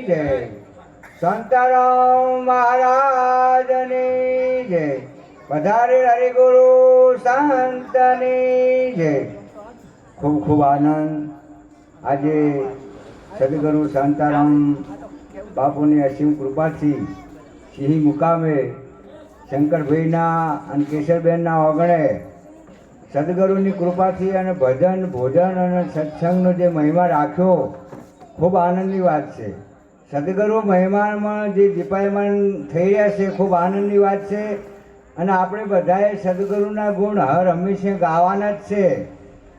જય, સંતારામ મહારાજની જય, પધારે હરિગુરુ સંતની જય. ખૂબ ખૂબ આનંદ. આજે સદગુરુ શાંતારામ બાપુની અસીમ કૃપાથી સિંહ મુકામે શંકરભાઈના અને કેશરબેનના ઓગણે સદગુરુની કૃપાથી અને ભજન ભોજન અને સત્સંગનો જે મહિમા રાખ્યો, ખૂબ આનંદની વાત છે. સદગુરુ મહિમામાં જે દીપાયમાન થઈ રહ્યા છે, ખૂબ આનંદની વાત છે. અને આપણે બધાએ સદગુરુના ગુણ હર હંમેશા ગાવાના જ છે.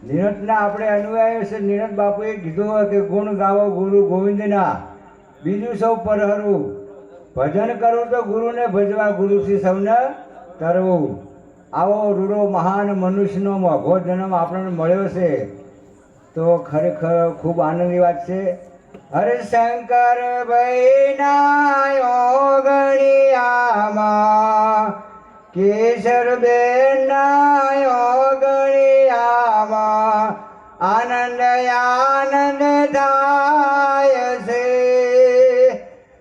નિરંતના આપણે અનુયાયી છે. નિરંત બાપુએ કીધું હોય કે ગુણ ગાવો ગુરુ ગોવિંદના, બીજું સૌ પરહરું. ભજન કરવું તો ગુરુને ભજવા, ગુરુથી સૌને તરવું. આવો રૂડો મહાન મનુષ્યનો મોઘો જન્મ આપણને મળ્યો છે, તો ખરેખર ખૂબ આનંદની વાત છે. હરિશંકર ભાઈના ઓગણિયામાં, કેશરબેનના ઓગણિયામાં આનંદ આનંદ થાય છે.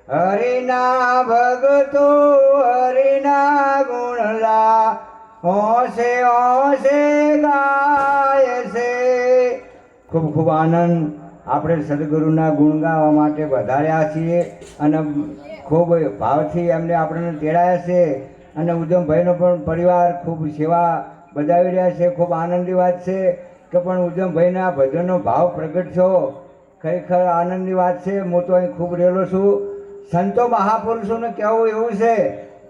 હરિના ભગતો હરિના ગુણલા હોશે હોશે ગાય છે. ખૂબ ખૂબ આનંદ. આપણે સદગુરુના ગુણ ગાવા માટે વધાર્યા છીએ અને ખૂબ ભાવથી એમને આપણને તેડાયા છે. અને ઉદ્યમભાઈનો પણ પરિવાર ખૂબ સેવા બજાવી રહ્યા છે. ખૂબ આનંદની વાત છે કે પણ ઉદ્યમભાઈના ભજનનો ભાવ પ્રગટ છો, ખરેખર આનંદની વાત છે. હું તો અહીં ખૂબ રહેલો છું. સંતો મહાપુરુષોને કહેવું એવું છે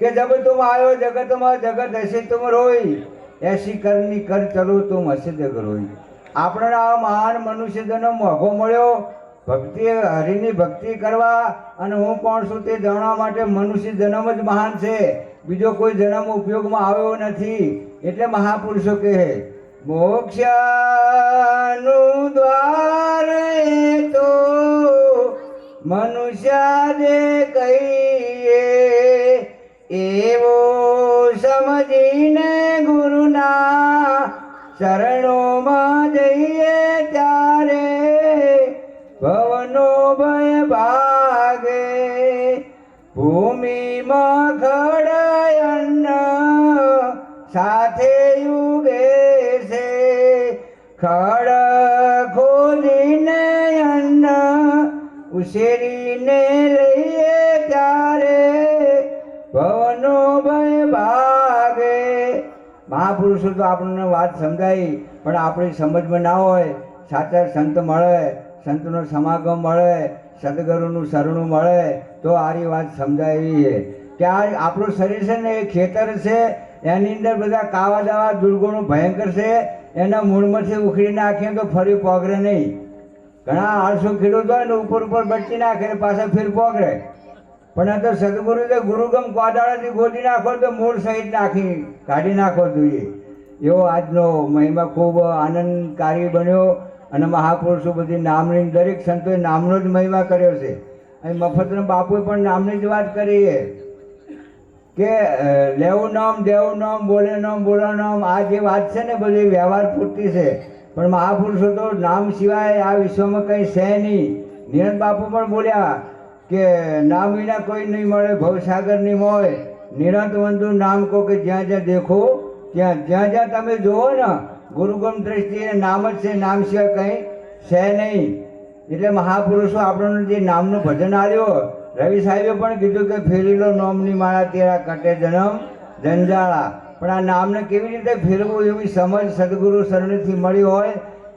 કે જબ તુમ આયો જગતમાં જગત હસી તુમ રોઈ, એસી કરની કર ચલો તુમ હસે જગ રોઈ. આપણને આ મહાન મનુષ્ય જન્મ મોઘો મળ્યો ભક્તિ, હરિની ભક્તિ કરવા. અને હું કોણ છું તે જાણવા માટે મનુષ્ય જન્મ જ મહાન છે. બીજો કોઈ જન્મ ઉપયોગમાં આવ્યો નથી. એટલે મહાપુરુષો કહે મોક્ષનું દ્વાર તો મનુષ્ય જે કહીએ, એવો સમજીને ગુરુના શરણોમાં જઈએ ત્યારે ભવનો ભય ભાગે. ભૂમિમાં ખડયન્ન સાથે યુગે છે, ખડ ખોલીને અન્ન ઉછેરીને લઈએ ત્યારે ભવનો ભય ભાગે. મહાપુરુષો તો આપણને વાત સમજાય, પણ આપણી સમજમાં ના હોય. સાચા સંત મળે, સંતનો સમાગમ મળે, સદગુરુનું શરણું મળે તો આરી વાત સમજાય એવી છે કે આ આપણું શરીર છે ને એ ખેતર છે, એની અંદર બધા કાવા દાવા દુર્ગુણો ભયંકર છે. એના મૂળમાંથી ઉખડી નાખીએ તો ફરી પોગરે નહીં. ઘણા આળસુ ખેડૂત હોય ને ઉપર ઉપર બચી નાખે પાછા ફેર પોગરે. પણ આ તો સદગુરુ છે, ગુરુગમ કોદાળાથી ગોદી નાખો તો મૂળ સહિત નાખી કાઢી નાખવો જોઈએ. એવો આજનો મહિમા ખૂબ આનંદકારી બન્યો. અને મહાપુરુષો બધી નામની, દરેક સંતોએ નામનો જ મહિમા કર્યો છે. અહીં મફતરામ બાપુએ પણ નામની જ વાત કરી કે લેવું નામ દેવું નામ બોલે નામ બોલા નામ. આ જે વાત છે ને બધી વ્યવહાર પૂરતી છે, પણ મહાપુરુષો તો નામ સિવાય આ વિશ્વમાં કંઈ છે નહીં. નિરંત બાપુ પણ બોલ્યા કે નામ વિના કોઈ નહીં મળે, ભવસાગર નહીં મળે. નિરંત વંદુ નામ કહો કે જ્યાં જ્યાં દેખો ત્યાં, જ્યાં જ્યાં તમે જુઓ ને ગુરુગમ દ્રષ્ટિએ નામ જ છે, નામ સિવાય કંઈ છે નહીં. એટલે મહાપુરુષો આપણને જે નામનું ભજન આવ્યો, રવિ સાહેબે પણ કીધું કે ફેરીલો નોમની માળા તેરા કટે જન્મ જંજાળા. પણ આ નામને કેવી રીતે ફેરવું એવી સમજ સદગુરુ શરણથી મળી હોય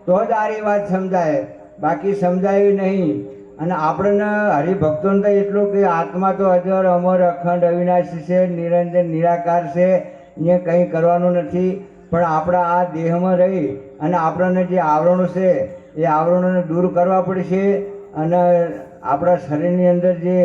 તો જ આરી વાત સમજાય, બાકી સમજાય નહીં. અને આપણને હરિભક્તોને તો એટલું કે આત્મા તો અજર અમર અખંડ અવિનાશી છે, નિરંજન નિરાકાર છે, અહીંયા કંઈ કરવાનું નથી. પણ આપણા આ દેહમાં રહી અને આપણને જે આવરણો છે એ આવરણોને દૂર કરવા પડશે. અને આપણા શરીરની અંદર જે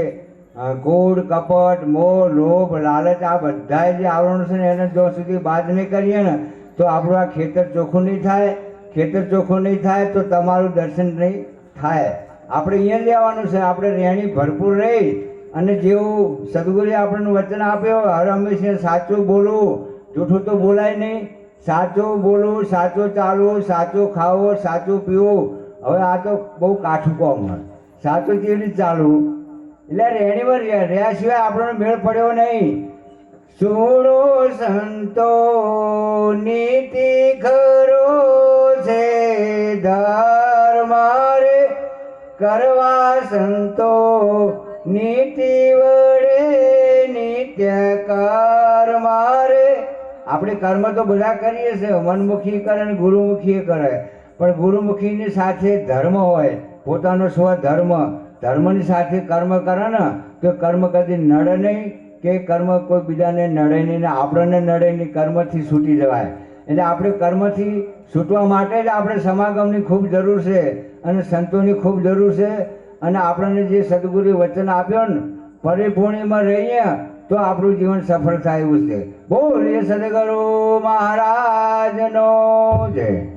કૂડ કપટ મોહ લોભ લાલચ આ બધા જે આવરણો છે ને એને જો સુધી બાદ નહીં કરીએ ને તો આપણું આ ખેતર ચોખ્ખું નહીં થાય. ખેતર ચોખ્ખું નહીં થાય તો તમારું દર્શન નહીં થાય. આપણે અહીંયા લેવાનું છે. આપણે રેણી ભરપૂર રહી અને જેવું સદગુરુએ આપણને વચન આપ્યો હર હંમેશા સાચું બોલવું, જૂઠું તો બોલાય નહીં. સાચું બોલવું, સાચું ચાલવું, સાચું ખાવું, સાચું પીવું. હવે આ તો બહુ કાઠું કામ. સાચું કેવી રીતે ચાલવું? એટલે રેણીમાં રહ્યા સિવાય આપણને મેળ પડ્યો નહીં. સુણો સંતો નીતિ ખરો છે ધર્મ રે, કરવા સંતો નીતિ વડે નિત્ય કર્મ રે. આપણે કર્મ તો બધા કરીએ છીએ, મનમુખી કરે અને ગુરુમુખી કરે, પણ ગુરુમુખીની સાથે ધર્મ હોય, પોતાનો સ્વધર્મ, ધર્મની સાથે કર્મ કરે ને તો કર્મ કદી નડે નહીં કે કર્મ કોઈ બીજાને નડે નહીં ને આપણને નડે નહીં, કર્મથી છૂટી જવાય. એટલે આપણે કર્મથી છૂટવા માટે જ આપણે સમાગમની ખૂબ જરૂર છે અને સંતોની ખૂબ જરૂર છે. અને આપણને જે સદગુરુ વચન આપ્યો ને પરિપૂર્ણમાં રહીએ તો આપણું જીવન સફળ થાય એવું છે. બોલીએ સદગુરુ મહારાજનો જય.